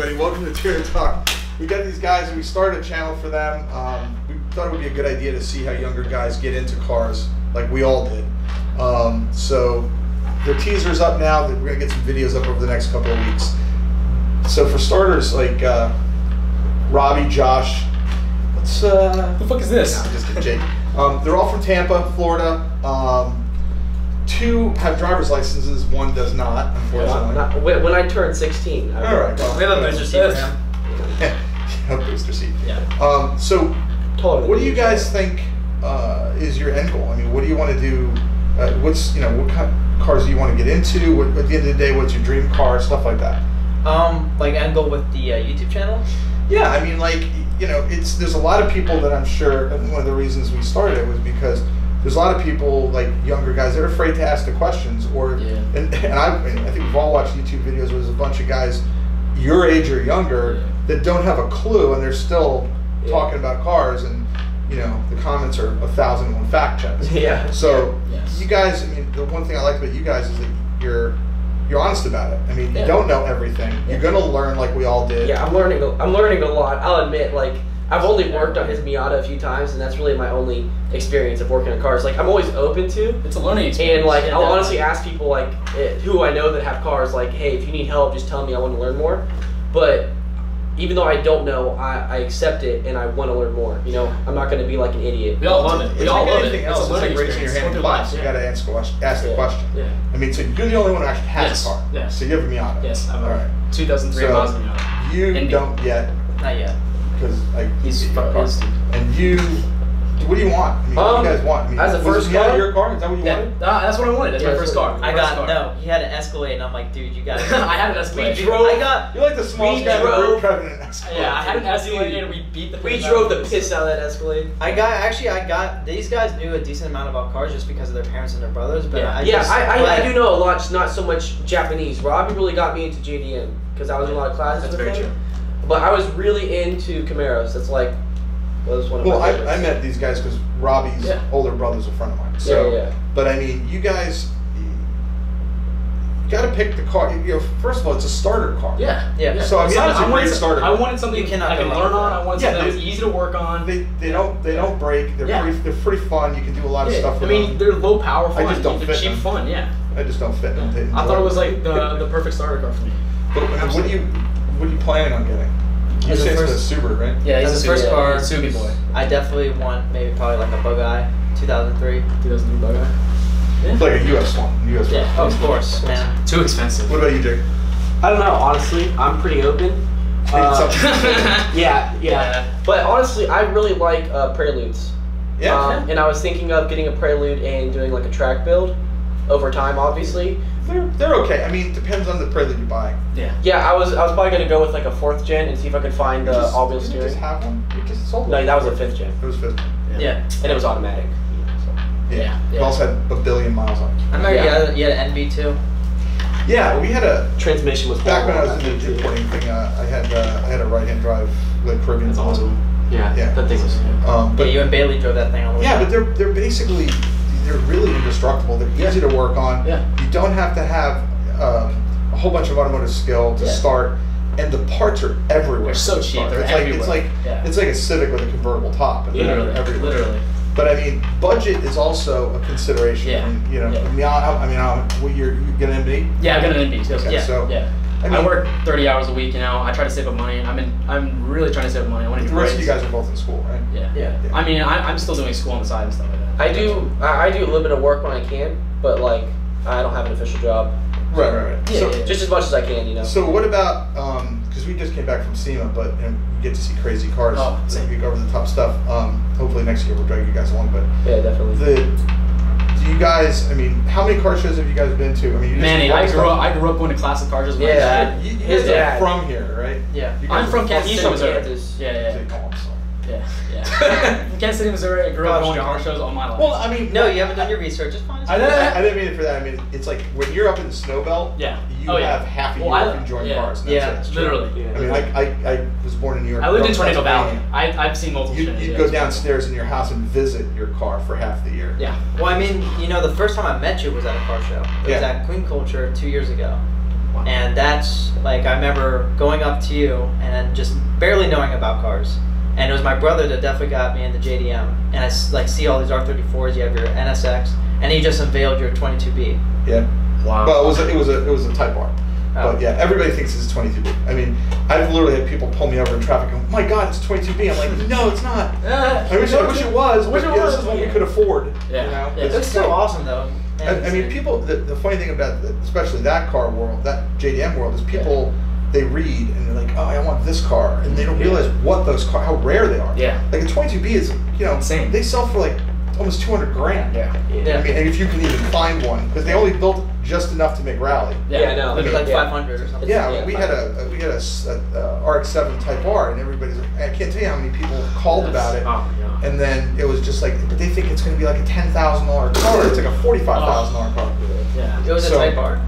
everybody. Welcome to Tuner Talk. We got these guys and we started a channel for them. We thought it would be a good idea to see how younger guys get into cars like we all did. So their teaser's up now. We're going to get some videos up over the next couple of weeks. So for starters, like Robbie, Josh, what's the fuck is this? No, just kidding, Jake. They're all from Tampa, Florida. Two have driver's licenses, one does not, unfortunately. When I turned 16. All right. Well, we have a booster seat for him. Yeah, a booster seat. Yeah. So, what do you guys think is your end goal? I mean, what do you want to do? What kind of cars do you want to get into? At the end of the day, what's your dream car? Stuff like that. Like end goal with the YouTube channel? Yeah, I mean, like, there's a lot of people that I'm sure, and one of the reasons we started it was because there's a lot of people, like younger guys, that are afraid to ask the questions, and I think we've all watched YouTube videos where there's a bunch of guys your age or younger that don't have a clue, and they're still talking about cars, and the comments are 1,001 fact checks. Yeah. So you guys, I mean, the one thing I like about you guys is that you're honest about it. I mean, you don't know everything. You're gonna learn like we all did. Yeah, I'm learning a lot. I'll admit, like, I've only worked on his Miata a few times, and that's really my only experience of working on cars. Like, I'm always open to. It's a learning experience. And like, I'll honestly ask people like who I know that have cars, like, hey, if you need help, just tell me. I want to learn more. But even though I don't know, I accept it and I want to learn more. I'm not going to be like an idiot. We all love it. We all love anything else. It's like raising your hand in class. You got to ask the question. Yeah. I mean, so you're the only one who actually has a car. Yes. So you have a Miata. Yes. I'm all right. 2003 Mazda Miata. You don't yet. Not yet. Because he's and you, what do you want? I mean, what do you guys want? I mean, as a first car, your car? Is that what you wanted? That's what I wanted. That's my first car. No. He had an Escalade, and I'm like, dude, you got it. I had an Escalade. You're like the smallest guy in the group driving an Escalade. Yeah, I had an Escalade, and we beat the. We drove the piss out of that Escalade. I got. These guys knew a decent amount about cars just because of their parents and their brothers. But I do know a lot, just not so much Japanese. Robbie really got me into JDM because I was in a lot of classes with him. That's very true. But I was really into Camaros. That's like, was one of my favorites. I met these guys because Robbie's older brother's a friend of mine. So, but I mean, you guys, you got to pick the car. First of all, it's a starter car. Yeah. So I mean, it's a great starter car. I wanted something I can learn on. I wanted something that was easy to work on. They don't break. They're pretty fun. You can do a lot of stuff with them. I mean, they're low power fun. I just don't fit cheap them. fun. Yeah. I just don't fit them. I thought it was like the perfect starter car for me. But what are you planning on getting? You say it's a Subaru, right? Yeah, as the first car, Subi boy. I definitely want probably like a Bug-Eye, 2003. 2003 Bug-Eye. Yeah. It's like a US one. Yeah, of course, man. Too expensive. What about you, Jake? I don't know, honestly. I'm pretty open. Yeah. But honestly, I really like Preludes. Yeah. And I was thinking of getting a Prelude and doing like a track build over time, obviously. They're okay. I mean, it depends on the Prelude you buy. Yeah, I was probably gonna go with like a 4th gen and see if I could find the all-wheel steering. You just have one. You just sold No, that was a 5th gen. It was 5th gen. Yeah. And it was automatic. Yeah. It also had 1 billion miles on it. I remember you had an NV too. Yeah, we had a transmission was back when I was in the importing thing. I had a right-hand drive, like Caribbean. That's awesome. Yeah. That thing was. But you and Bailey drove that thing all the way. Yeah, but they're basically really indestructible. They're easy to work on. Yeah. You don't have to have a whole bunch of automotive skill to start, and the parts are everywhere. They're so cheap. They're everywhere. It's like a Civic with a convertible top. And Literally. But I mean, budget is also a consideration. Yeah. I mean, you're getting an MD? Yeah, I got an MD. Okay, I work 30 hours a week. I try to save up money. I'm really trying to save up money. I want to do the rest of you guys are both in school, right? Yeah. I mean, I'm still doing school on the side and stuff like that. I do a little bit of work when I can, but like I don't have an official job. Right. So just as much as I can, So what about because we just came back from SEMA, but you get to see crazy cars. We go over the top stuff. Hopefully next year we'll drag you guys along. But yeah, definitely. Do you guys? I mean, how many car shows have you guys been to? I mean, I grew up going to classic car shows. Yeah, you guys are from here, right? Yeah. I'm from Kansas City, Missouri. Yeah. Oh, I'm sorry. Yeah. Kansas City, Missouri. I grew up going to car shows all my life. Well, I mean, no, you haven't done your research. It's fine. I didn't mean it for that. I mean, it's like when you're up in the snow belt. Yeah. You have half a year enjoying cars. That's literally. I mean, I was born in New York. I lived in Tornado Valley. I've seen multiple shows. You'd go downstairs in your house and visit your car for half the year. Yeah. Well, I mean, the first time I met you was at a car show. It was at Queen Culture 2 years ago. Wow. And that's like, I remember going up to you and then just barely knowing about cars. And it was my brother that definitely got me into JDM. And I like see all these R34s. You have your NSX, and he just unveiled your 22B. Yeah. Wow. Well, it was a Type R. Oh. But yeah, everybody thinks it's 22B. I mean, I've literally had people pull me over in traffic and, oh my God, it's 22B. I'm like, no, it's not. I wish it was, but this is what we could afford. Yeah. You know? Yeah. It's so awesome though. I mean, people. The funny thing about especially that car world, that JDM world, is people. They read and they're like, oh, I want this car, and they don't realize what those cars, how rare they are. Yeah. Like a 22B is, insane. They sell for like almost $200,000. Yeah. I mean, and if you can even find one, because they only built just enough to make rally. Yeah, I know. Like 500 or something. Yeah, we had a RX-7 Type R, and everybody's like, I can't tell you how many people called about it. Oh, yeah. And then it was just like, but they think it's going to be like a $10,000 car. It's like a $45,000 car. Yeah. It was a Type R.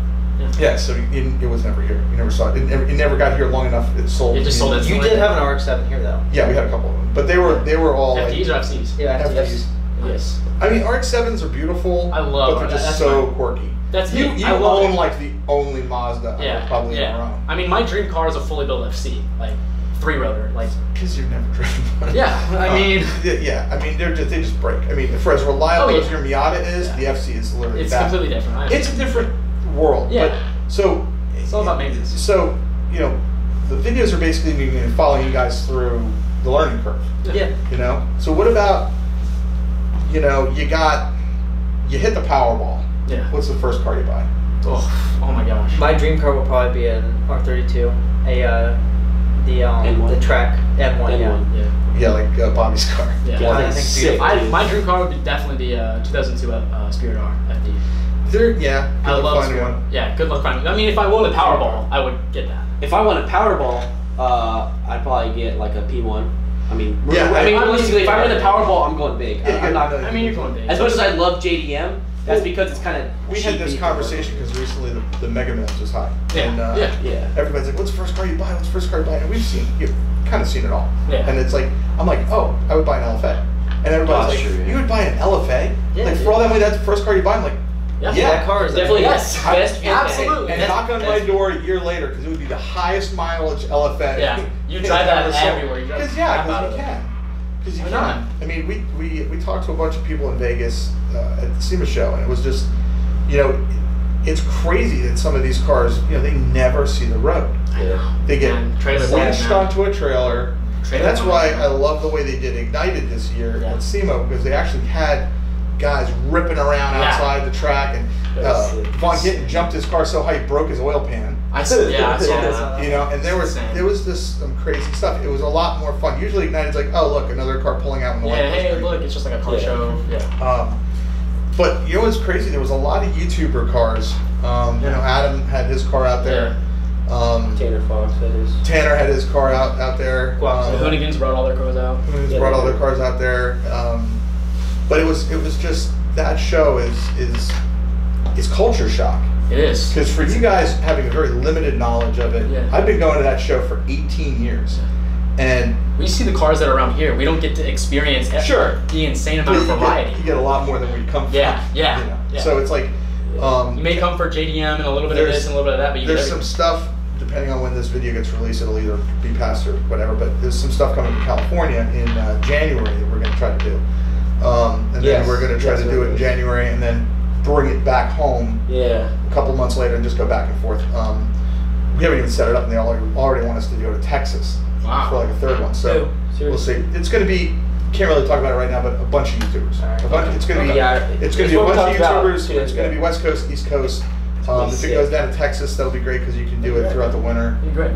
Yeah, so it was never here. You never saw it. It never got here long enough. It sold. It just sold it. You did have an RX-7 here though. Yeah, we had a couple of them, but they were all FDs like, or FCs? Yeah, FDs. Yes. I mean, RX-7s are beautiful. I love but they're just that's so fine. quirky. That's You I love own it. like the only Mazda probably ever own. I mean, my dream car is a fully built FC, like 3-rotor, like. Because you've never driven one. Yeah, I mean. Yeah, I mean they just break. I mean, for as reliable as your Miata is, the FC is literally It's that. completely different. It's a different world. Yeah. But, so. It's all about maintenance. So, the videos are basically following you guys through the learning curve. Yeah. So what about, you hit the Powerball. Yeah. What's the first car you buy? Oh my gosh. My dream car will probably be an R32, the Trek M1. Yeah. Yeah, like Bobby's car. Yeah. I think sick. My dream car would be definitely the 2002 Spirit R FD. I love finding Spirit. one. Yeah, good luck finding one. I mean, if I won a Powerball, I would get that. If I won a Powerball, I'd probably get like a P1. I mean, Yeah, realistically, if I win a Powerball, I'm going big. I'm not. I mean, you're going big. As much as I love JDM, that's because it's kind of. We had this conversation because recently the Mega Millions was high. Yeah. And, Yeah. everybody's like, what's the first car you buy? What's the first car you buy? And you've kind of seen it all. Yeah. And it's like, I'm like, oh, I would buy an LFA. And everybody's like, sure, yeah. you would buy an LFA? Yeah, like, dude. for all that money, that's the first car you buy? I'm like, Yeah. That car is Definitely Yes. best. Absolutely. and knock on my door a year later because it would be the highest mileage LFA. Yeah. You drive that ever sold. everywhere. You drive Because the crap out you of it. can. Because you Why can. not? I mean, we talked to a bunch of people in Vegas at the SEMA show, and it was just, it's crazy that some of these cars, they never see the road. Yeah. They get Trailer latched park now. onto a trailer. And that's why I love the way they did Ignited this year at SEMA, because they actually had guys ripping around outside the track, and Von Gittin jumped his car so high he broke his oil pan. I saw that. And there was this some crazy stuff. It was a lot more fun. Usually Ignited's like, oh look, another car pulling out in the light. Hey, look, it's just like a car show. Yeah. But what's crazy? There was a lot of YouTuber cars. Adam had his car out there. Tanner Fox had his. Tanner had his car out there. The Hoonigans brought all their cars out. Hoonigans brought all their cars out there. But it was just that show is culture shock. It is. Because for you guys having a very limited knowledge of it, I've been going to that show for 18 years. And we see the cars that are around here. We don't get to experience the insane amount of variety. You get a lot more than where you come from. Yeah. So it's like you may come for JDM and a little bit of this and a little bit of that, but there's some stuff. Depending on when this video gets released, it'll either be past or whatever. But there's some stuff coming to California in January that we're going to try to do, and then we're going to try to do it in January and then bring it back home. Yeah. A couple months later and just go back and forth. We haven't even set it up, and they already want us to go to Texas for like a third one. So we'll see. It's going to be. Can't really talk about it right now, but a bunch of YouTubers. It's going to be. It's going to be a bunch of YouTubers. It's going to be West Coast, East Coast. If it goes down to Texas, that'll be great because you can do it throughout the winter. Great.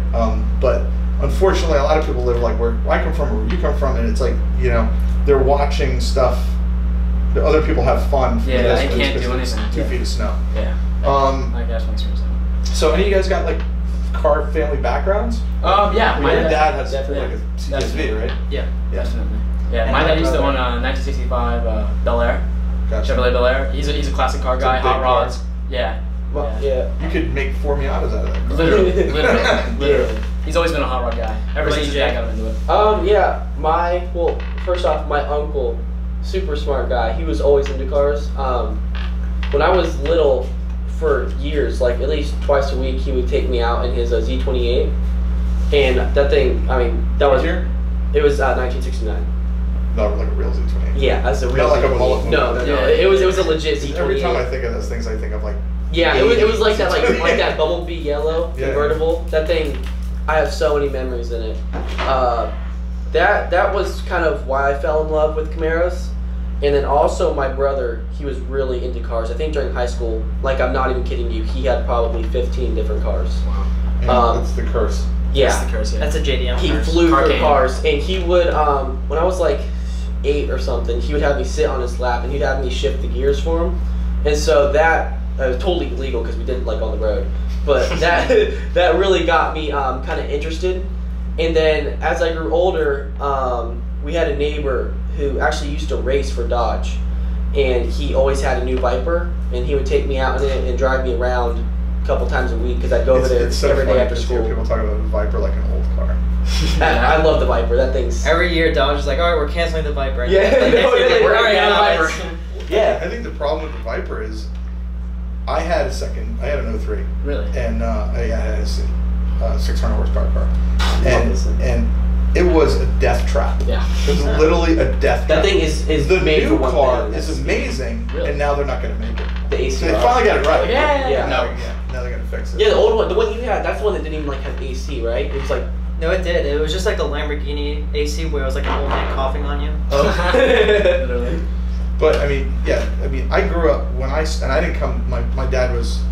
But unfortunately, a lot of people live like where I come from or where you come from, and it's like they're watching stuff. The other people have fun. They can't do anything. 2 feet of snow. Yeah. I guess once So, any of you guys got like car family backgrounds? Yeah. My dad has definitely like a CSV, right? Yeah. Definitely. Yeah. My dad used to own a 1965 Bel Air. Gotcha. Chevrolet Bel Air. He's a classic car guy. Hot rods. Yeah. You could make 4 Miatas out of that car. Literally. He's always been a hot rod guy. Ever since his dad got him into it. First off, my uncle, super smart guy. He was always into cars. When I was little, for years, like at least twice a week, he would take me out in his Z28, and that thing, I mean, that was year? It was 1969. Not like a real Z28. Yeah, that's a real. Not like a mullet. No. It was a legit Z28. Every time I think of those things, I think of like. Yeah, it was like that, like that bumblebee yellow convertible. That thing, I have so many memories in it. That was kind of why I fell in love with Camaros. And then also my brother, he was really into cars. I think during high school, like I'm not even kidding you, he had probably 15 different cars. Wow. That's the curse. Yeah. That's the curse, yeah. That's a JDM He curse. flew for cars, and he would, when I was like 8 or something, he would have me sit on his lap, and he'd have me shift the gears for him. And so that, was totally illegal because we did it like on the road. But that really got me kind of interested. And then as I grew older, we had a neighbor who actually used to race for Dodge, and he always had a new Viper, and he would take me out in it and drive me around a couple times a week because I'd go over there every day after school. People talk about the Viper like an old car. I love the Viper. That thing's every year Dodge is like, all right, we're canceling the Viper. Yeah, we're already out on of the Viper. Yeah. I think the problem with the Viper is, I had an 03. Really? And I had a 600 horsepower car, and it was a death trap. Yeah. It was literally a death trap. That thing is the made new for one car thing. is amazing, Really? and now they're not going to make it. The AC. So they finally got it right. Yeah. Now they're going to fix it. Yeah, the old one, the one you had, that's the one that didn't even like have AC, right? It was like. No, it did. It was just like the Lamborghini AC where it was like an old man coughing on you. Literally. But I mean, I grew up and I didn't come. My dad was.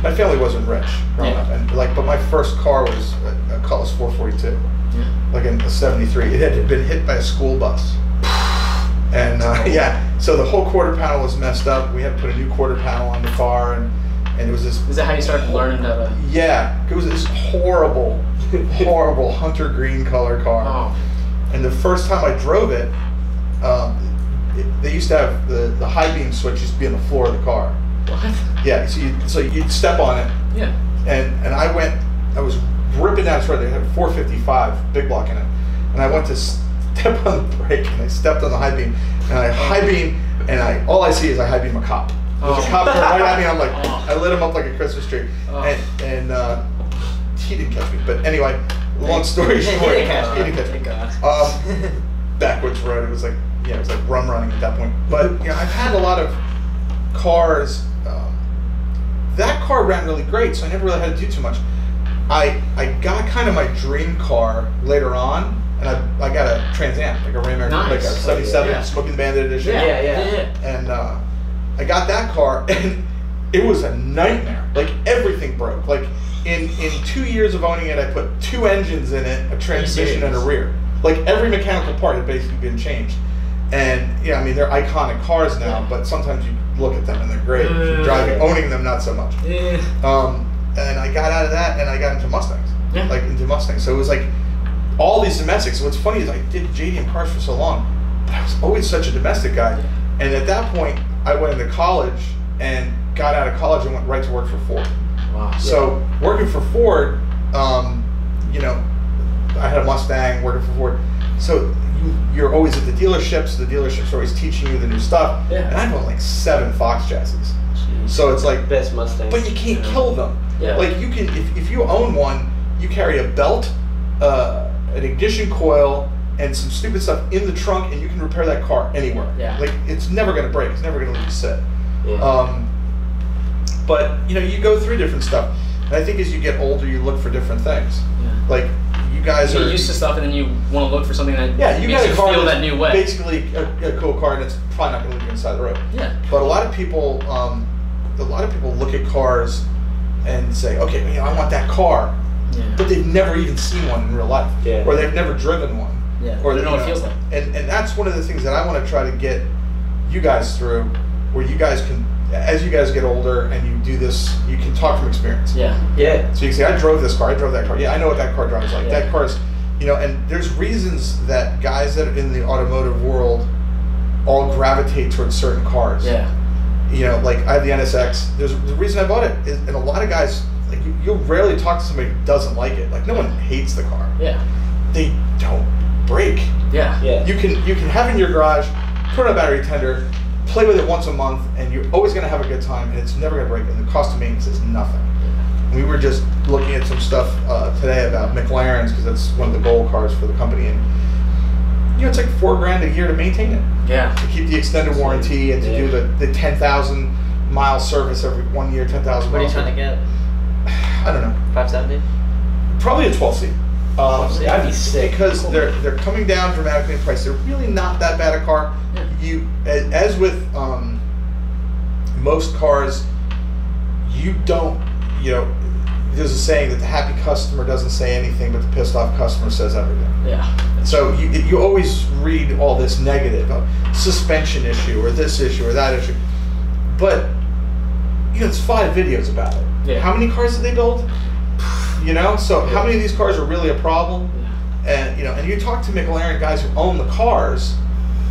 My family wasn't rich growing up, and but my first car was a Cutlass 442, like in a '73. It had been hit by a school bus, and so the whole quarter panel was messed up. We had to put a new quarter panel on the car, and it was this. Is that how you started learning how to? Yeah, it was this horrible hunter green color car, and the first time I drove it, they used to have the high beam switch used to be on the floor of the car. What? Yeah, so you'd step on it. Yeah. And I was ripping down this road. They had a 455 big block in it, and I went to step on the brake, and I stepped on the high beam, and I high beam, and all I see is I high beam a cop. There's a cop right at me. I'm like, I lit him up like a Christmas tree, and he didn't catch me. But anyway, long story short, he didn't catch me. Backwards road. It was like rum running at that point. But I've had a lot of cars. That car ran really great, so I never really had to do too much. I got kind of my dream car later on, and I got a Trans Am, like a Ram Air, like a '77 Smoking the Bandit edition. Yeah. And I got that car, and it was a nightmare. Like everything broke. Like in 2 years of owning it, I put 2 engines in it, a transmission, and a rear. Like every mechanical part had basically been changed. And I mean they're iconic cars now, but sometimes you look at them and they're great. If you're driving, owning them, not so much. And I got out of that and I got into Mustangs, like into Mustangs. So it was like all these domestics. What's funny is I did JDM cars for so long, but I was always such a domestic guy. And at that point, I went into college and got out of college and went right to work for Ford. Wow. So working for Ford, I had a Mustang working for Ford. So you're always at the dealerships. The dealerships are always teaching you the new stuff. Yeah. And I've owned like 7 Fox chassis. Jeez. So it's like best Mustangs. But you can't kill them. Yeah. Like you can, if you own one, you carry a belt, an ignition coil, and some stupid stuff in the trunk, and you can repair that car anywhere. Yeah. Like it's never going to break. It's never going to let you sit. Yeah. But you go through different stuff, and I think as you get older, you look for different things. Yeah. Like you guys you are get used to stuff, and then you want to look for something that you makes got a car feel that new way. Basically, a cool car, and it's probably not going to leave you inside the road. Yeah. But a lot of people look at cars and say, okay, I want that car, but they've never even seen one in real life, or they've never driven one, or they don't know what it feels like. And that's one of the things that I want to try to get you guys through, where you guys can, as you guys get older and you do this, you can talk from experience. Yeah. So you can say, I drove this car, I drove that car. Yeah, I know what that car drives like. That car's, and there's reasons that guys that are in the automotive world all gravitate towards certain cars. Yeah. Like I have the NSX. There's the reason I bought it is, and a lot of guys, like you'll rarely talk to somebody who doesn't like it. Like no one hates the car. Yeah. They don't break. Yeah. You can have in your garage, put on a battery tender, play with it once a month, and you're always going to have a good time, and it's never going to break. And the cost of maintenance is nothing. We were just looking at some stuff today about McLarens, because that's one of the goal cars for the company, and it's like $4,000 a year to maintain it. Yeah. To keep the extended warranty and to do the 10,000 mile service every 1 year, 10,000 miles. What are you trying to get? I don't know. 570? Probably a 12C. That'd be sick. Because they're coming down dramatically in price. They're really not that bad a car. Yeah. As with most cars, you don't. There's a saying that the happy customer doesn't say anything, but the pissed off customer says everything. Yeah. So you always read all this negative, suspension issue or this issue or that issue, but it's 5 videos about it. Yeah. How many cars did they build? So how many of these cars are really a problem? Yeah. And and you talk to McLaren guys who own the cars,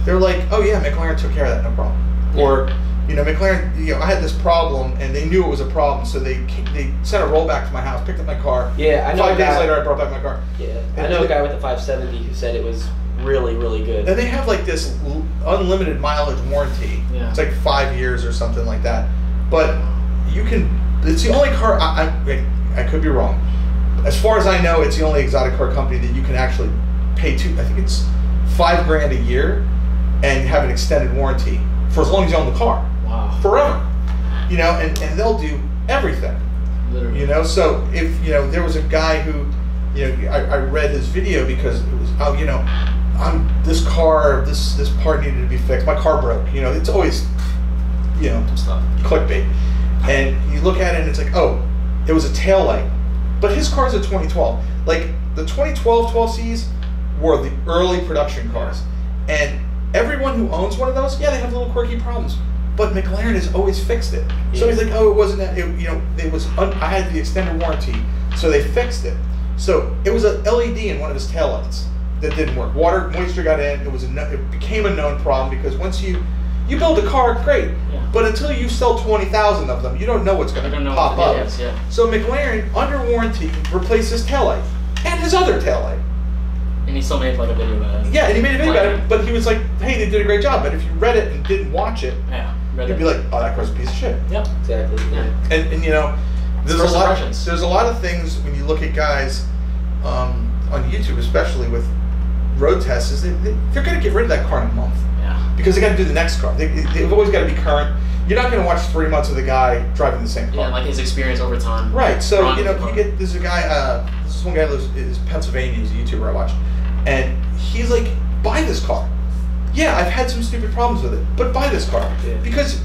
they're like, oh yeah, McLaren took care of that, no problem. Yeah. Or McLaren, I had this problem, and they knew it was a problem, so they sent a rollback to my house, picked up my car. Yeah, I know. 5 days later, I brought back my car. Yeah, I know a guy with a 570 who said it was really, really good. And they have like this unlimited mileage warranty. Yeah. It's like 5 years or something like that. But it's the only car, I could be wrong. As far as I know, it's the only exotic car company that you can actually pay to, I think it's $5,000 a year, and have an extended warranty for as long as you own the car. Wow. Forever. And they'll do everything. Literally. So if, there was a guy who, I read his video because it was, this car, this part needed to be fixed. My car broke. It's always, stuff. Clickbait. And you look at it and it's like, oh, it was a taillight. But his car's a 2012. Like, the 2012 12Cs were the early production cars. And everyone who owns one of those, they have little quirky problems. But McLaren has always fixed it. Yeah. So he's like, oh, it wasn't that, it was, I had the extended warranty, so they fixed it. So it was a LED in one of his taillights that didn't work. Water, moisture got in, it became a known problem, because once you build a car, great. Yeah. But until you sell 20,000 of them, you don't know what's going to pop up. Is, yeah. So McLaren, under warranty, replaced his taillight and his other taillight. And he still made like a video about it. Yeah, and he made a video about it, but he was like, hey, they did a great job. But if you read it and didn't watch it, you'd be like, oh, that car's a piece of shit. Yep, exactly. Yeah. And there's a lot of things when you look at guys on YouTube, especially with road tests, is they're going to get rid of that car in a month. Yeah. Because they got to do the next car. They've always got to be current. You're not going to watch 3 months of the guy driving the same car. Yeah, like his experience over time. Right. So there's a guy. This one guy lives in Pennsylvania. He's a YouTuber I watch, and he's like, buy this car. Yeah, I've had some stupid problems with it, but buy this car because,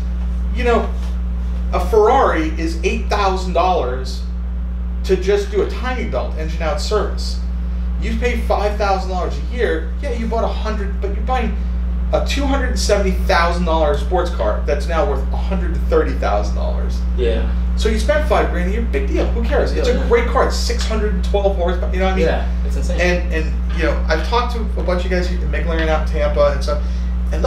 a Ferrari is $8,000 to just do a timing belt engine out service. You pay $5,000 a year. Yeah, you bought 100, but you're buying a $270,000 sports car that's now worth $130,000. Yeah. So you spent $5,000 a year, big deal. Who cares? It's a great car. It's 612 horsepower. You know what I mean? Yeah, it's insane. And I've talked to a bunch of guys at McLaren out in Tampa and stuff, and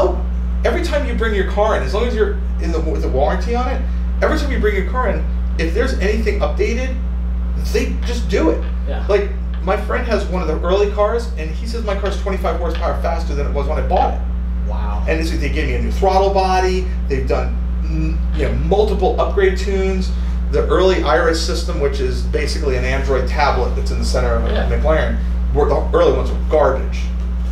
every time you bring your car in, as long as you're in with the warranty on it, every time you bring your car in, if there's anything updated, they just do it. Yeah. Like, my friend has one of the early cars, and he says my car's 25 horsepower faster than it was when I bought it. Wow. And they gave me a new throttle body. They've done multiple upgrade tunes. The early Iris system, which is basically an Android tablet that's in the center of a McLaren, the early ones were garbage.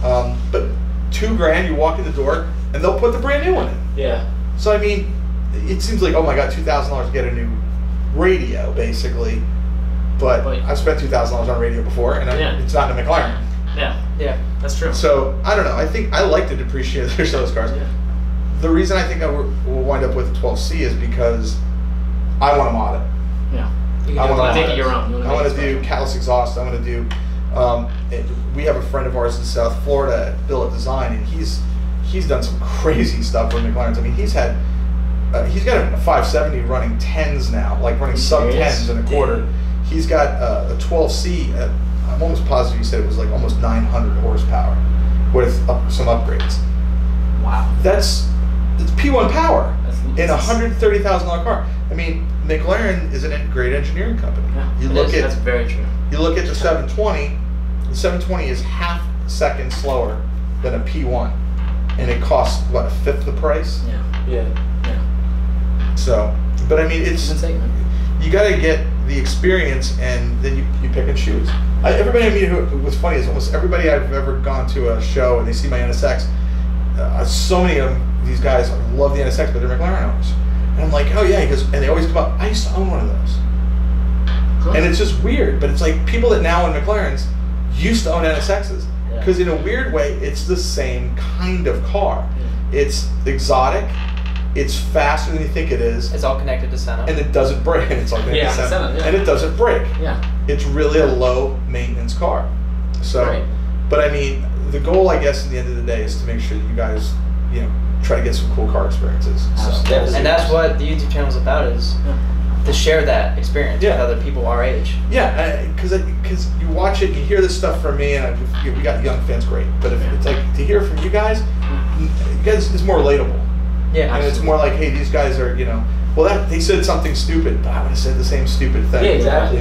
But $2,000, you walk in the door, and they'll put the brand new one in. Yeah. So I mean, it seems like, oh my God, $2,000 to get a new radio, basically. But I've spent $2,000 on radio before, and it's not in a McLaren. Yeah, that's true. So I don't know. I think I like the depreciated of those cars. Yeah. The reason I think I will wind up with a 12C is because I want to mod it. Yeah. I want to make it your own. I want to do catalyst exhaust. I want to do. We have a friend of ours in South Florida, Billet Design, and he's done some crazy stuff with McLarens. I mean, he's got a 570 running 10s now, like running sub 10s and a quarter. He's got a 12C. I'm almost positive he said it was like almost 900 horsepower with some upgrades. Wow. It's P1 power in a $130,000 car. I mean, McLaren is a great engineering company. Yeah, that's very true. You look at the 720. The 720 is half a second slower than a P1. and it costs what, a fifth the price. So, but I mean, it's you got to get the experience, and then you pick and choose. Everybody I meet what's funny is almost everybody I've ever gone to a show and they see my NSX. So many of these guys love the NSX, but they're McLaren owners. And I'm like, oh yeah, because and they always come up. I used to own one of those, and it's just weird. But it's like people that now own McLarens used to own NSXs because in a weird way, it's the same kind of car. It's exotic. It's faster than you think it is. It's all connected to Senna. And it doesn't break. It's all connected to Senna. And it doesn't break. It's really a low maintenance car. So, but I mean, the goal, I guess, at the end of the day is to make sure that you guys, try to get some cool car experiences. So, and that's what the YouTube channel is about, is to share that experience with other people our age. Yeah, because you watch it, you hear this stuff from me, and we got young fans, great. But if it's like to hear from you guys it's more relatable. Yeah, and it's more like, hey, these guys are, well, they said something stupid, but I would have said the same stupid thing. Yeah, exactly.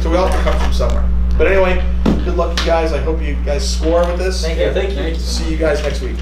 So we all have to come from somewhere. But anyway, good luck, you guys. I hope you guys score with this. Thank you. Thank you. See you guys next week.